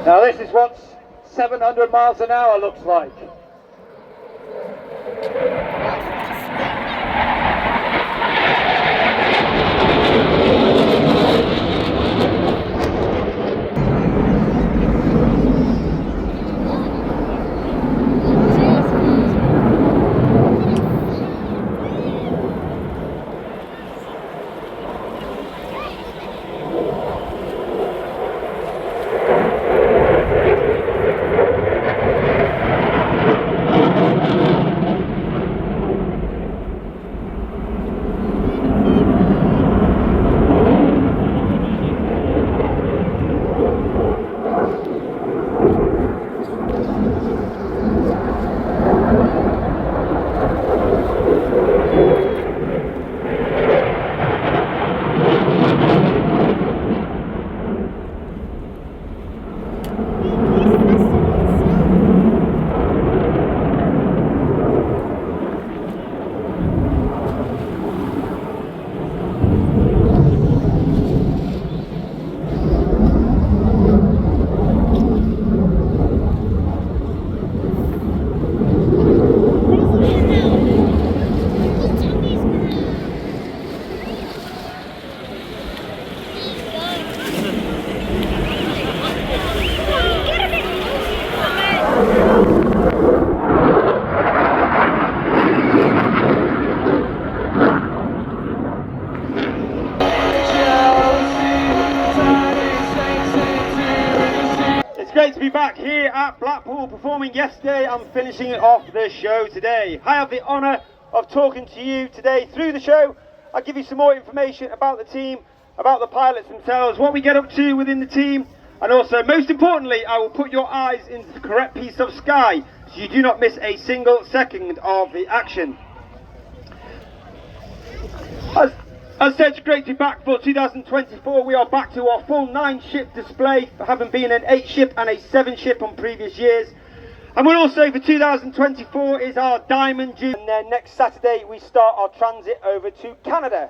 Now this is what 700 miles an hour looks like. It's great to be back here at Blackpool performing yesterday. I'm finishing off the show today. I have the honour of talking to you today through the show. I'll give you some more information about the team, about the pilots themselves, what we get up to within the team, and also, most importantly, I will put your eyes into the correct piece of sky so you do not miss a single second of the action. As said, it's great to be back for 2024. We are back to our full 9-ship display, having been an 8-ship and a 7-ship on previous years. And we're also, for 2024, is our Diamond June. And then next Saturday, we start our transit over to Canada.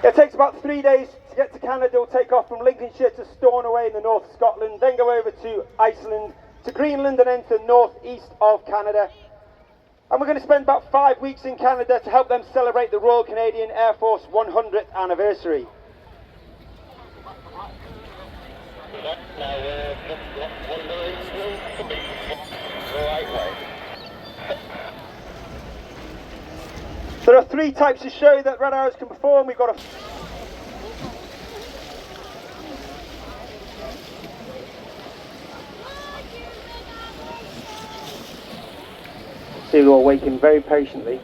It takes about 3 days to get to Canada. We'll take off from Lincolnshire to Stornoway in the north of Scotland, then go over to Iceland, to Greenland, and then to the northeast of Canada. And we're going to spend about 5 weeks in Canada to help them celebrate the Royal Canadian Air Force 100th anniversary. There are 3 types of show that Red Arrows can perform. We've got a see you all waiting very patiently.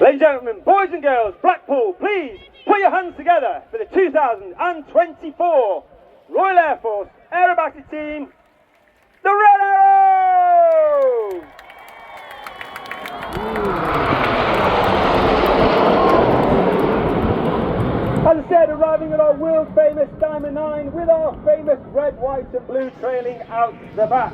Ladies and gentlemen, boys and girls, Blackpool, please put your hands together for the 2024 Royal Air Force Aerobatic Team, the Red Arrows! As I said, arriving at our world famous Diamond 9 with our famous red, white and blue trailing out the back.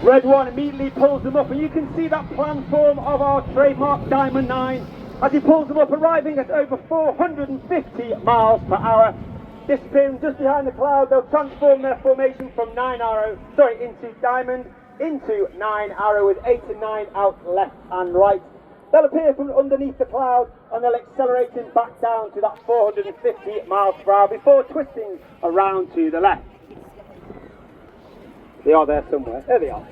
Red 1 immediately pulls them up, and you can see that platform of our trademark Diamond 9 as he pulls them up, arriving at over 450 miles per hour. Disappearing just behind the cloud, they'll transform their formation from into Diamond, into 9 Arrow with 8 and 9 out left and right. They'll appear from underneath the cloud and they'll accelerate him back down to that 450 miles per hour before twisting around to the left. They are there somewhere. There they are.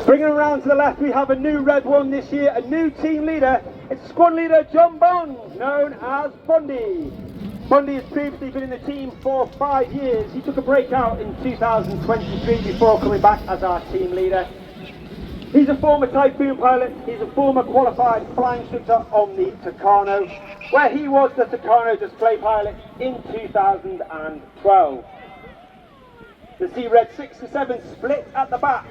Bringing them around to the left, we have a new Red 1 this year, a new team leader. It's squad leader John Bond, known as Bundy. Bundy has previously been in the team for 5 years. He took a break out in 2023 before coming back as our team leader. He's a former Typhoon pilot. He's a former qualified flying instructor on the Tucano, where he was the Tucano display pilot in 2012. The Sea Red 6 and 7 split at the back.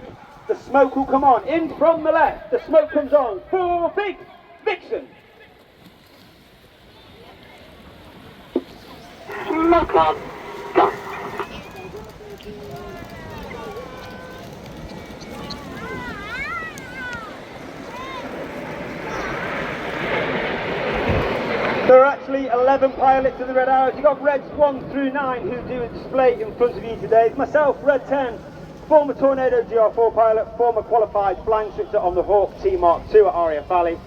The smoke will come on. In from the left, the smoke comes on for Big Vixen. Smoke on. Go. There are actually 11 pilots in the Red Arrows. You've got Reds 1 through 9 who do a display in front of you today. Myself, Red 10, former Tornado GR4 pilot, former qualified flying instructor on the Hawk T-Mark II at RAF Valley.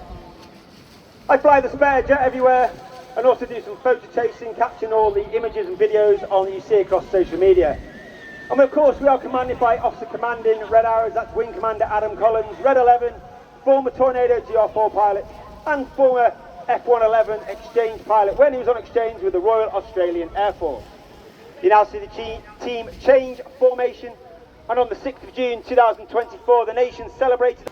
I fly the spare jet everywhere and also do some photo chasing, capturing all the images and videos on you see across social media. And of course we are commanded by Officer Commanding Red Arrows, that's Wing Commander Adam Collins, Red 11, former Tornado GR4 pilot and former F111 exchange pilot when he was on exchange with the Royal Australian Air Force. You now see the team change formation, and on the 6th of June 2024 the nation celebrated.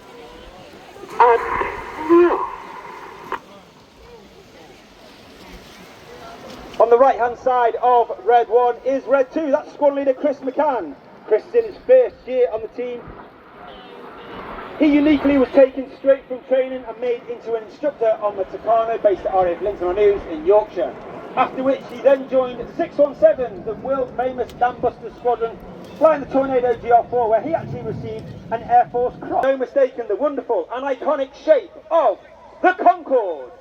On the right hand side of Red 1 is Red 2, that's squad leader Chris McCann. Chris is in his first year on the team. He uniquely was taken straight from training and made into an instructor on the Tucano based at RAF Lincoln-on-Ouse in Yorkshire. After which he then joined 617, the world famous Dambuster Squadron, flying the Tornado GR4 where he actually received an Air Force Cross. No mistaken, the wonderful and iconic shape of the Concorde.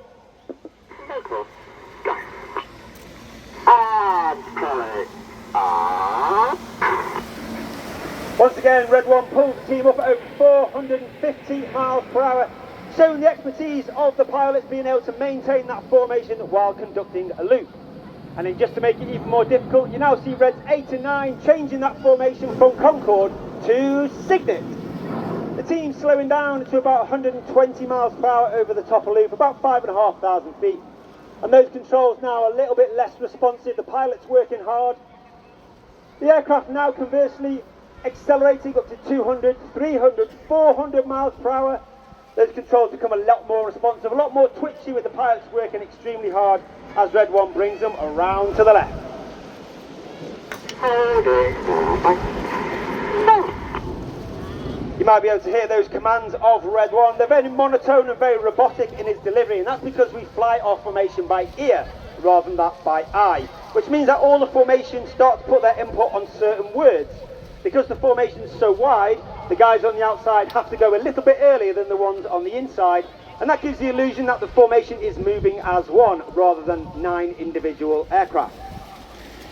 Once again, Red 1 pulls the team up at over 450 miles per hour, showing the expertise of the pilots being able to maintain that formation while conducting a loop. And then just to make it even more difficult, you now see Reds 8 and 9 changing that formation from Concorde to Cygnet. The team's slowing down to about 120 miles per hour over the top of loop, about 5,500 feet. And those controls now a little bit less responsive, the pilot's working hard. The aircraft now conversely accelerating up to 200, 300, 400 miles per hour. Those controls become a lot more responsive, a lot more twitchy with the pilots working extremely hard as Red 1 brings them around to the left. You might be able to hear those commands of Red 1. They're very monotone and very robotic in its delivery, and that's because we fly our formation by ear rather than that by eye, which means that all the formations start to put their input on certain words. Because the formation is so wide, the guys on the outside have to go a little bit earlier than the ones on the inside, and that gives the illusion that the formation is moving as one rather than 9 individual aircraft.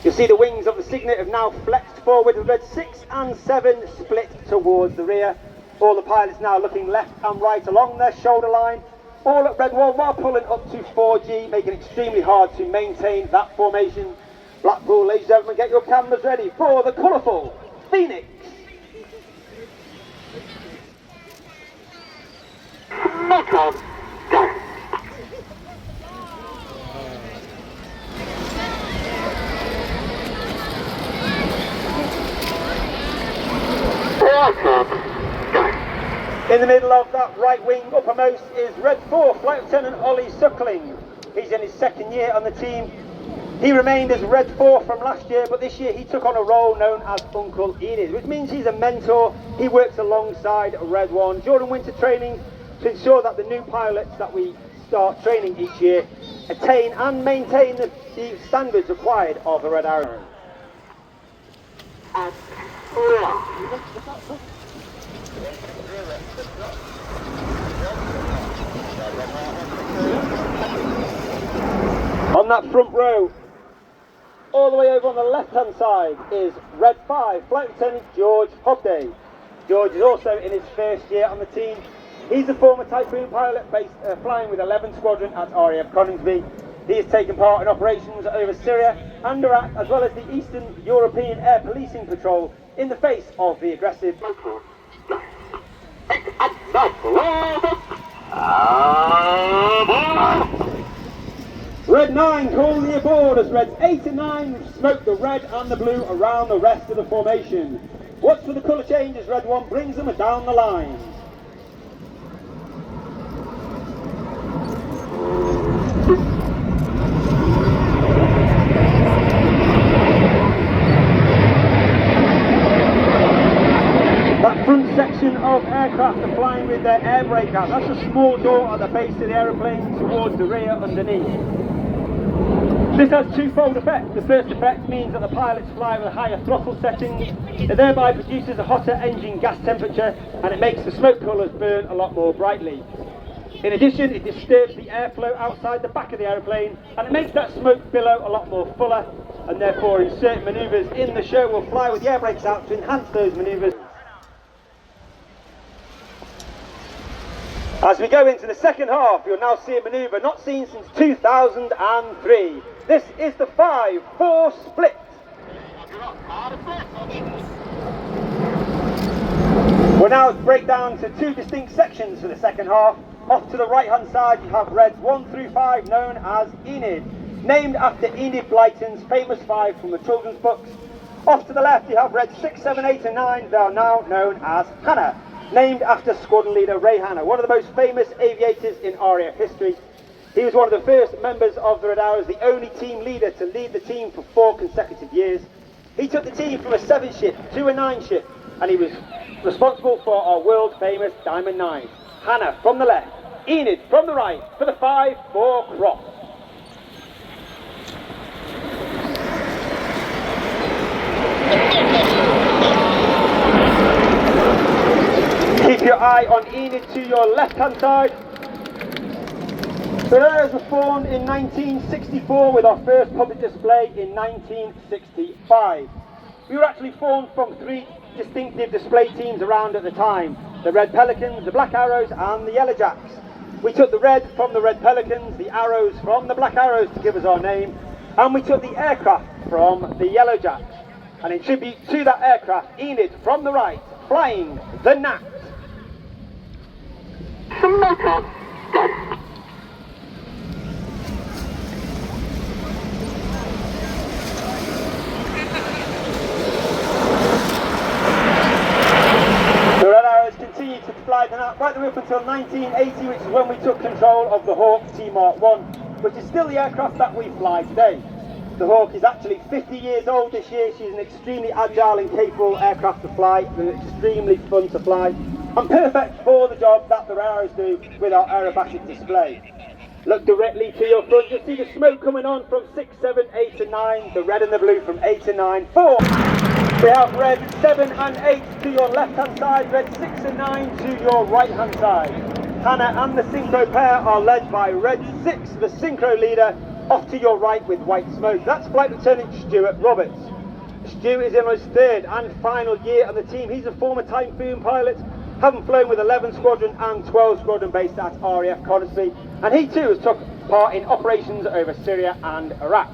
You'll see the wings of the Cygnet have now flexed forward with Red 6 and 7 split towards the rear. All the pilots now looking left and right along their shoulder line, all at Red 1 while pulling up to 4G, making it extremely hard to maintain that formation. Blackpool, ladies and gentlemen, get your cameras ready for the colourful Phoenix. In the middle of that right wing uppermost is Red 4, Flight Lieutenant Ollie Suckling. He's in his second year on the team. He remained as Red 4 from last year, but this year he took on a role known as Uncle Enid, which means he's a mentor. He works alongside Red 1 during winter training to ensure that the new pilots that we start training each year attain and maintain the standards required of the Red Arrow. On that front row, all the way over on the left-hand side is Red 5, Flight Lieutenant George Hobday. George is also in his first year on the team. He's a former Typhoon pilot based flying with 11 Squadron at RAF Coningsby. He has taken part in operations over Syria and Iraq, as well as the Eastern European Air Policing Patrol in the face of the aggressive. Red 9 call the aboard as Reds 8 and 9 smoke the red and the blue around the rest of the formation. Watch for the colour change as Red 1 brings them down the line. That front section of aircraft are flying with their air brake out. That's a small door at the base of the aeroplane towards the rear underneath. This has twofold effect. The first effect means that the pilots fly with higher throttle settings. It thereby produces a hotter engine gas temperature and it makes the smoke colours burn a lot more brightly. In addition, it disturbs the airflow outside the back of the aeroplane, and it makes that smoke billow a lot more fuller, and therefore in certain manoeuvres in the show will fly with the air brakes out to enhance those manoeuvres. As we go into the second half, you'll now see a manoeuvre not seen since 2003. This is the 5-4 split. We'll now break down to two distinct sections for the second half. Off to the right hand side you have reds 1 through 5, known as Enid, named after Enid Blyton's famous 5 from the children's books. Off to the left you have reds 6, 7, 8 and 9, they are now known as Hannah, named after squadron leader Ray Hannah, one of the most famous aviators in RAF history. He was one of the first members of the Red Arrows, the only team leader to lead the team for 4 consecutive years. He took the team from a 7 ship to a 9 ship, and he was responsible for our world famous Diamond 9. Hannah from the left, Enid from the right for the 5-4 cross. Keep your eye on Enid to your left hand side. The Arrows were formed in 1964 with our first public display in 1965. We were actually formed from 3 distinctive display teams around at the time: the Red Pelicans, the Black Arrows and the Yellow Jacks. We took the red from the Red Pelicans, the arrows from the Black Arrows to give us our name, and we took the aircraft from the Yellow Jacks. And in tribute to that aircraft, Enid from the right, flying the Gnat. Continued to fly the Gnat right the way up until 1980, which is when we took control of the Hawk T-Mark 1, which is still the aircraft that we fly today. The Hawk is actually 50 years old this year. She's an extremely agile and capable aircraft to fly, and extremely fun to fly, and perfect for the job that the Arrows do with our aerobatic display. Look directly to your front, you'll see the smoke coming on from 6, 7, 8 and 9, the red and the blue from 8 and 9, 4. We have red 7 and 8 to your left hand side, red 6 and 9 to your right hand side. Hannah and the Synchro pair are led by red 6, the Synchro leader, off to your right with white smoke. That's Flight Lieutenant Stuart Roberts. Stu is in his 3rd and final year on the team. He's a former Typhoon pilot, having flown with 11 Squadron and 12 Squadron based at RAF Conisby, and he too has took part in operations over Syria and Iraq.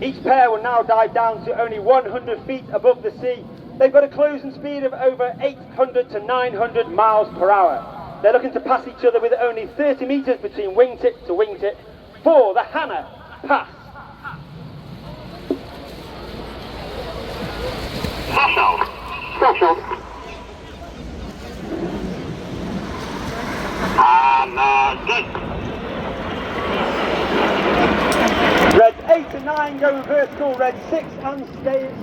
Each pair will now dive down to only 100 feet above the sea. They've got a closing speed of over 800 to 900 miles per hour. They're looking to pass each other with only 30 metres between wingtip to wingtip for the Hannah pass. Red 8 and 9 going vertical, red 6 and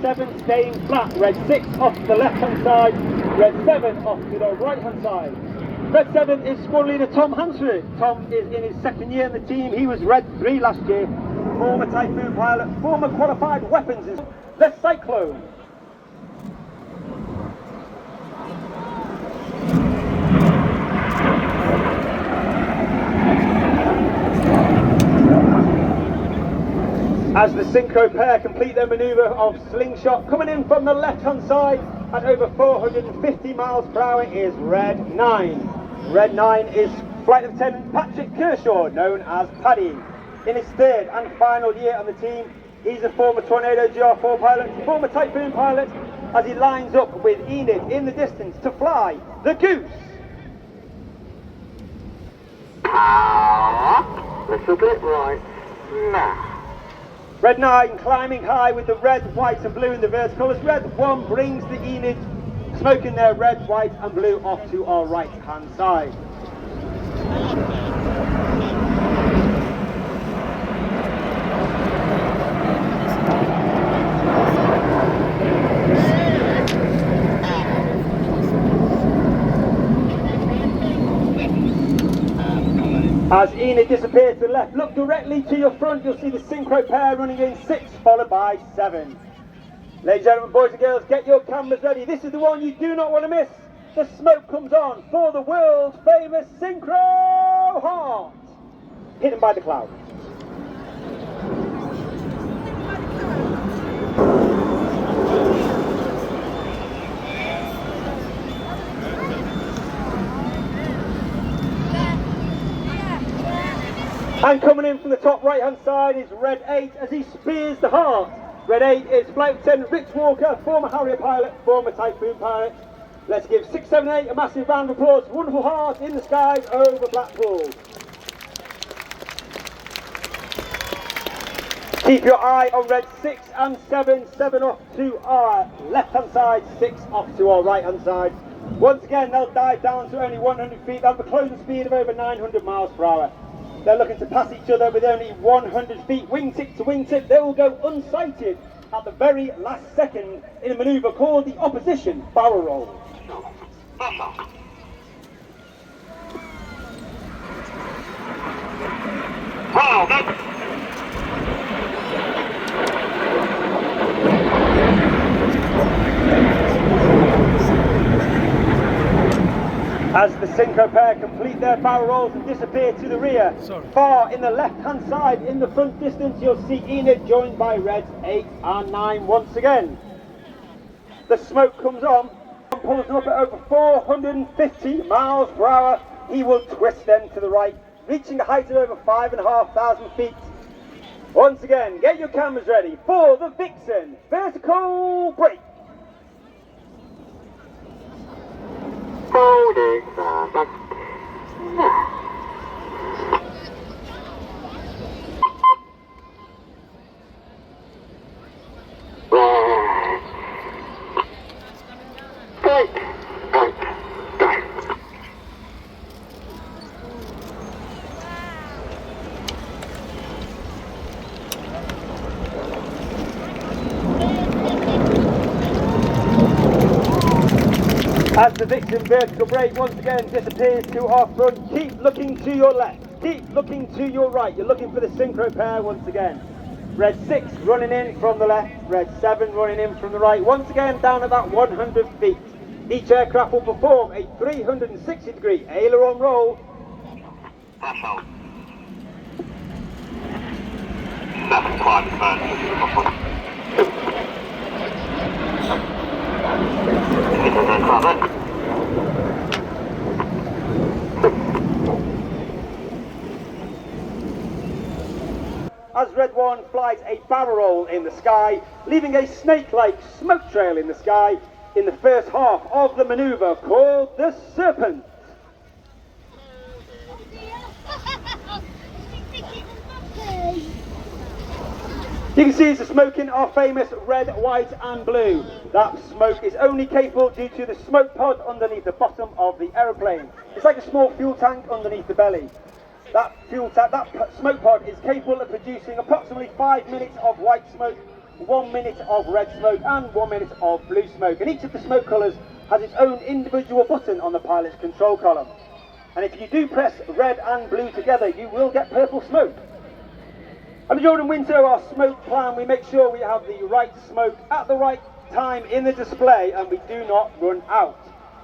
7 staying flat. Red 6 off to the left hand side, red 7 off to the right hand side. Red 7 is squad leader Tom Hansford. Tom is in his 2nd year in the team. He was red 3 last year, former Typhoon pilot, former qualified weapons. The Cyclone. As the Synchro pair complete their manoeuvre of slingshot, coming in from the left hand side at over 450 miles per hour is Red 9. Red 9 is Flight Lieutenant Patrick Kershaw, known as Paddy. In his 3rd and final year on the team, he's a former Tornado GR4 pilot, former Typhoon pilot, as he lines up with Enid in the distance to fly the Goose. Little bit right now. Red 9 climbing high with the red, white and blue in the vertical as Red 1 brings the Enid smoking their red, white and blue off to our right hand side. As Enid disappears to the left, look directly to your front, you'll see the Synchro pair running in 6, followed by 7. Ladies and gentlemen, boys and girls, get your cameras ready. This is the one you do not want to miss. The smoke comes on for the world famous Synchro! Synchro Heart, hidden by the cloud. And coming in from the top right hand side is Red 8 as he spears the heart. Red 8 is Flight Lieutenant Rich Walker, former Harrier pilot, former Typhoon pilot. Let's give 678 a massive round of applause. Wonderful heart in the skies over Blackpool. Keep your eye on Red 6 and 7. 7 off to our left hand side, 6 off to our right hand side. Once again, they'll dive down to only 100 feet. They'll have a closing speed of over 900 miles per hour. They're looking to pass each other with only 100 feet wingtip to wingtip. They will go unsighted at the very last second in a manoeuvre called the opposition barrel roll. Wow, that's... As the Synchro pair complete their barrel rolls and disappear to the rear, far in the left-hand side, in the front distance, you'll see Enid joined by Reds 8 and 9 once again. The smoke comes on and pulls them up at over 450 miles per hour. He will twist them to the right, reaching a height of over 5,500 feet. Once again, get your cameras ready for the Vixen vertical break. Holding As the Vixen vertical brake once again disappears to our front, keep looking to your left, keep looking to your right. You're looking for the Synchro pair once again. Red 6 running in from the left, Red 7 running in from the right. Once again down about 100 feet. Each aircraft will perform a 360-degree aileron roll. threshold. 7.5 As Red 1 flies a barrel roll in the sky, leaving a snake-like smoke trail in the sky in the first half of the manoeuvre called the Serpent. You can see it's the smoke in our famous red, white and blue. That smoke is only capable due to the smoke pod underneath the bottom of the aeroplane. It's like a small fuel tank underneath the belly. That smoke pod is capable of producing approximately 5 minutes of white smoke, 1 minute of red smoke and 1 minute of blue smoke. And each of the smoke colours has its own individual button on the pilot's control column. And if you do press red and blue together, you will get purple smoke. Under Jordan Winter, our smoke plan, we make sure we have the right smoke at the right time in the display and we do not run out.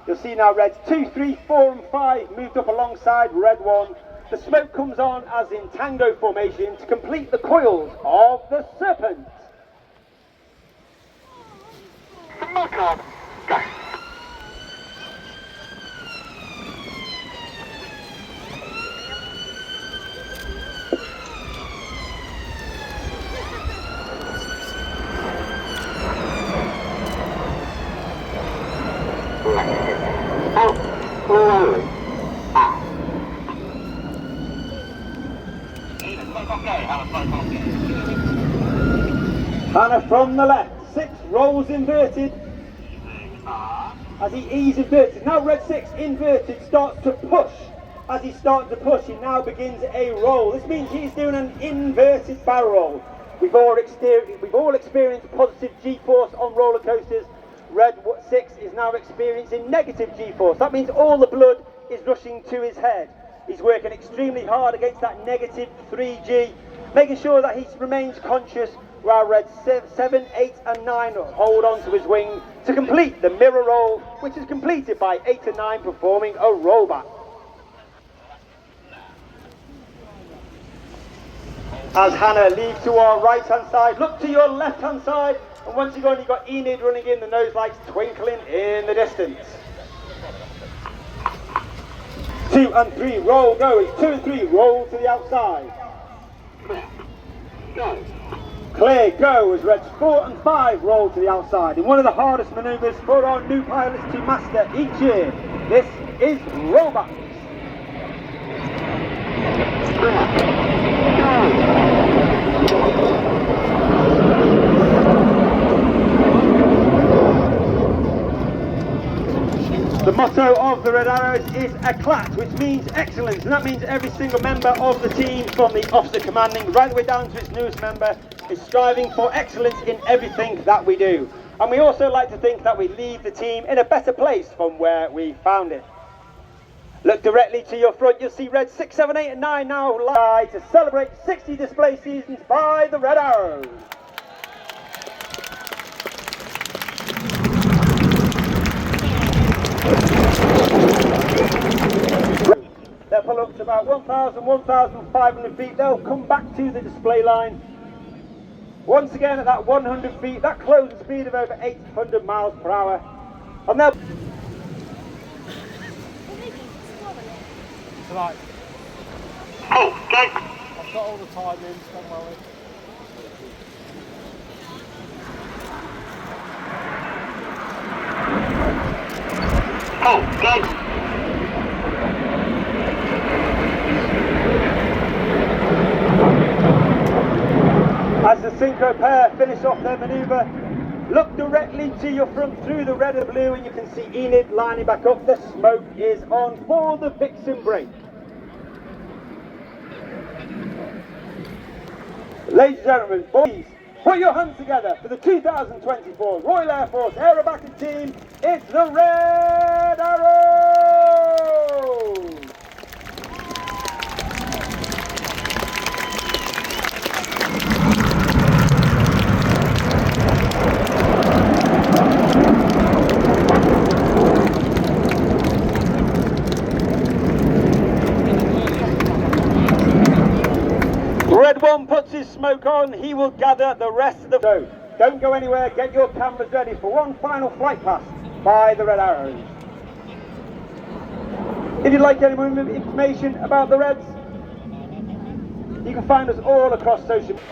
You'll see now Reds 2, 3, 4 and 5 moved up alongside Red 1. The smoke comes on as in tango formation to complete the coils of the Serpent. Smoke on. Go. Hannah from the left, 6 rolls inverted as he ease inverted. Now Red 6 inverted starts to push. As he starts to push, he now begins a roll. This means he's doing an inverted barrel roll. We've all experienced positive G-force on roller coasters. Red 6 is now experiencing negative G-force. That means all the blood is rushing to his head. He's working extremely hard against that negative 3G, making sure that he remains conscious, while Red 7, 8 and 9 hold on to his wing to complete the mirror roll, which is completed by 8 and 9 performing a rollback. As Hannah leaves to our right hand side, look to your left hand side, and once you've gone, you've got Enid running in, the nose lights twinkling in the distance. 2 and 3, roll, go. It's 2 and 3, roll to the outside. Go. Clear, go, as Reds 4 and 5 roll to the outside. In one of the hardest manoeuvres for our new pilots to master each year. This is rollback. The motto of the Red Arrows is Eclat, which means excellence, and that means every single member of the team, from the officer commanding right the way down to its newest member, is striving for excellence in everything that we do. And we also like to think that we leave the team in a better place from where we found it. Look directly to your front, you'll see Red 6, 7, 8 and 9 now live to celebrate 60 display seasons by the Red Arrows. They'll pull up to about 1,000, 1,500 feet. They'll come back to the display line. Once again at that 100 feet, that closing speed of over 800 miles per hour. And they'll... Right. Oh, go. I've got all the timings, don't worry. Oh, go. As the Synchro pair finish off their manoeuvre, look directly to your front through the red and blue, and you can see Enid lining back up. The smoke is on for the Vixen break. Ladies and gentlemen, boys, put your hands together for the 2024 Royal Air Force Aerobatic Team. It's the Red Arrows! Red 1 puts his smoke on, he will gather the rest of the... So, don't go anywhere, get your cameras ready for one final flight pass by the Red Arrows. If you'd like any more information about the Reds, you can find us all across social media.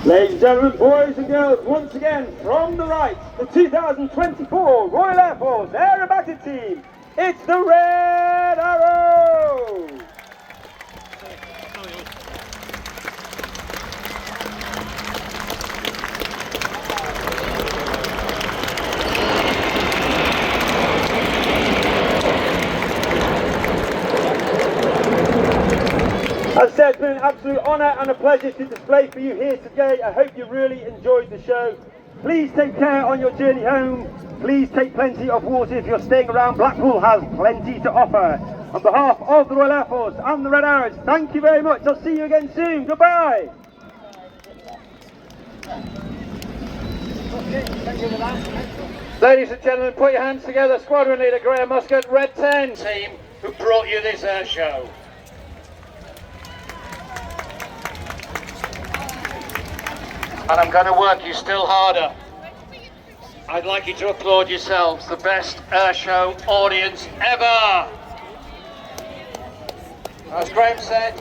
Ladies and gentlemen, boys and girls, once again from the right, the 2024 Royal Air Force Aerobatic Team, it's the Red Arrows! As I said, it's been an absolute honour and a pleasure to display for you here today. I hope you really enjoyed the show. Please take care on your journey home. Please take plenty of water if you're staying around. Blackpool has plenty to offer. On behalf of the Royal Air Force and the Red Arrows, thank you very much. I'll see you again soon. Goodbye. Ladies and gentlemen, put your hands together. Squadron Leader Graham Muscat, Red 10 team, who brought you this air show. And I'm going to work you still harder. I'd like you to applaud yourselves, the best air show audience ever. As Graham said,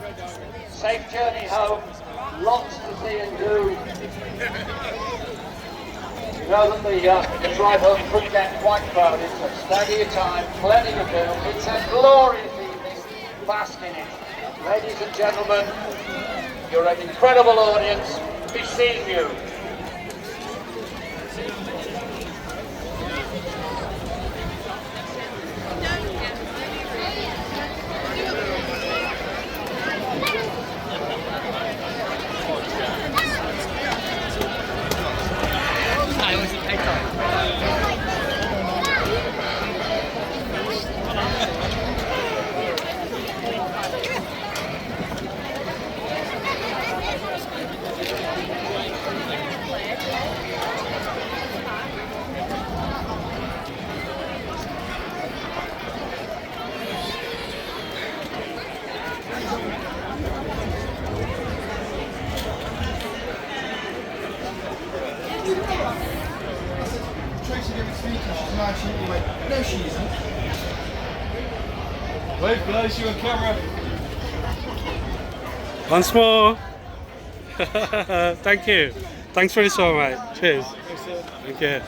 safe journey home, lots to see and do. You know that the drive home could get quite crowded, so stagger your time, plenty to do. It's a glorious evening, bask in it. Ladies and gentlemen, you're an incredible audience. Be seeing you. No, she isn't. Wave guys, you on camera. Once more. Thank you. Thanks for the show, mate. Cheers. Thank you.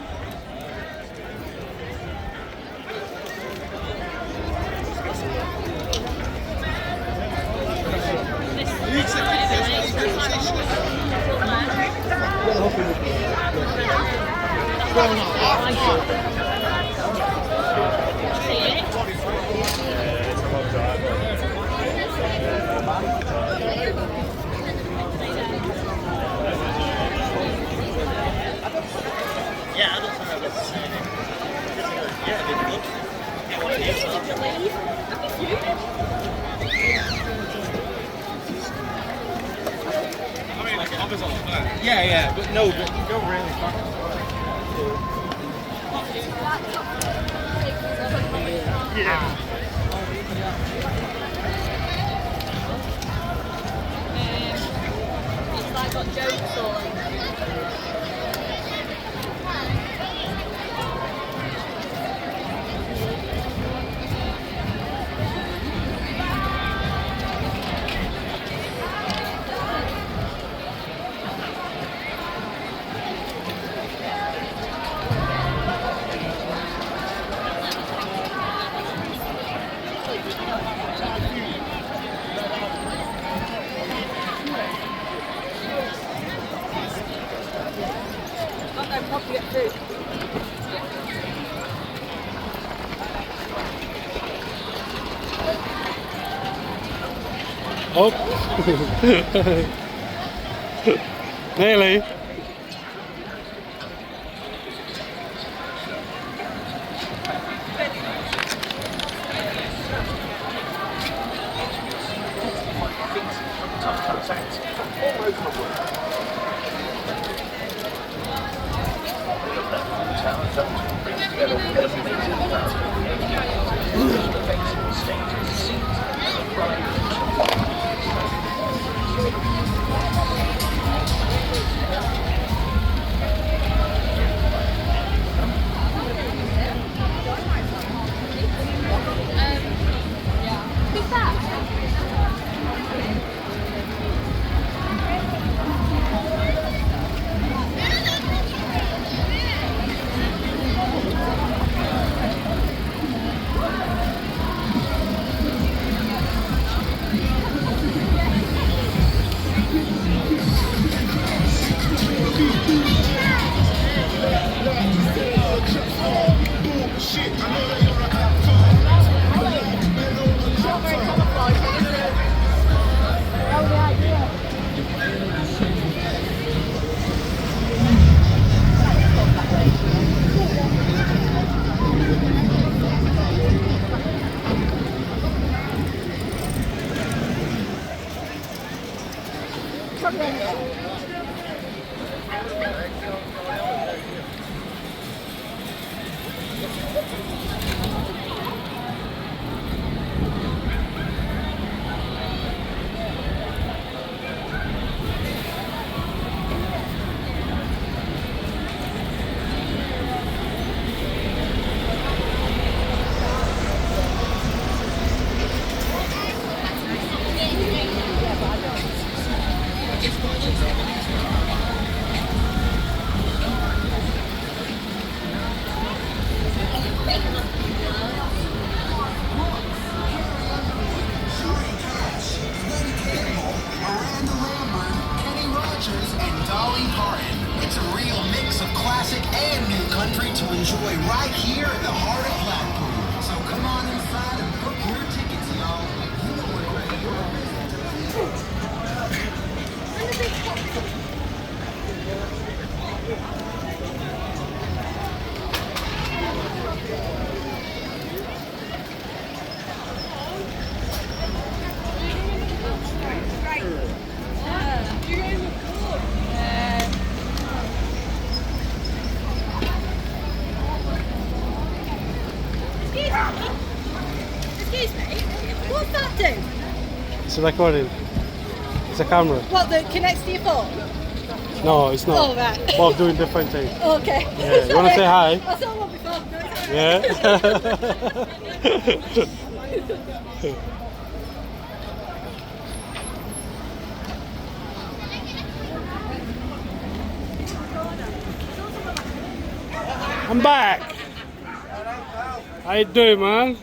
Yeah, but no, but you go really fast. Yeah. It's like got jokes or probably get food. Oh. Nearly. Who's that? To enjoy right here in the heart of Blackpool. So come on inside and book your tickets, y'all. You know Excuse me, what's that do? It's recording. It's a camera. What, that connects to your phone? No, it's not. Oh, right. Both doing different things. Okay. Yeah, you want to say hi? I saw one before. Yeah. I'm back. How you doing, man?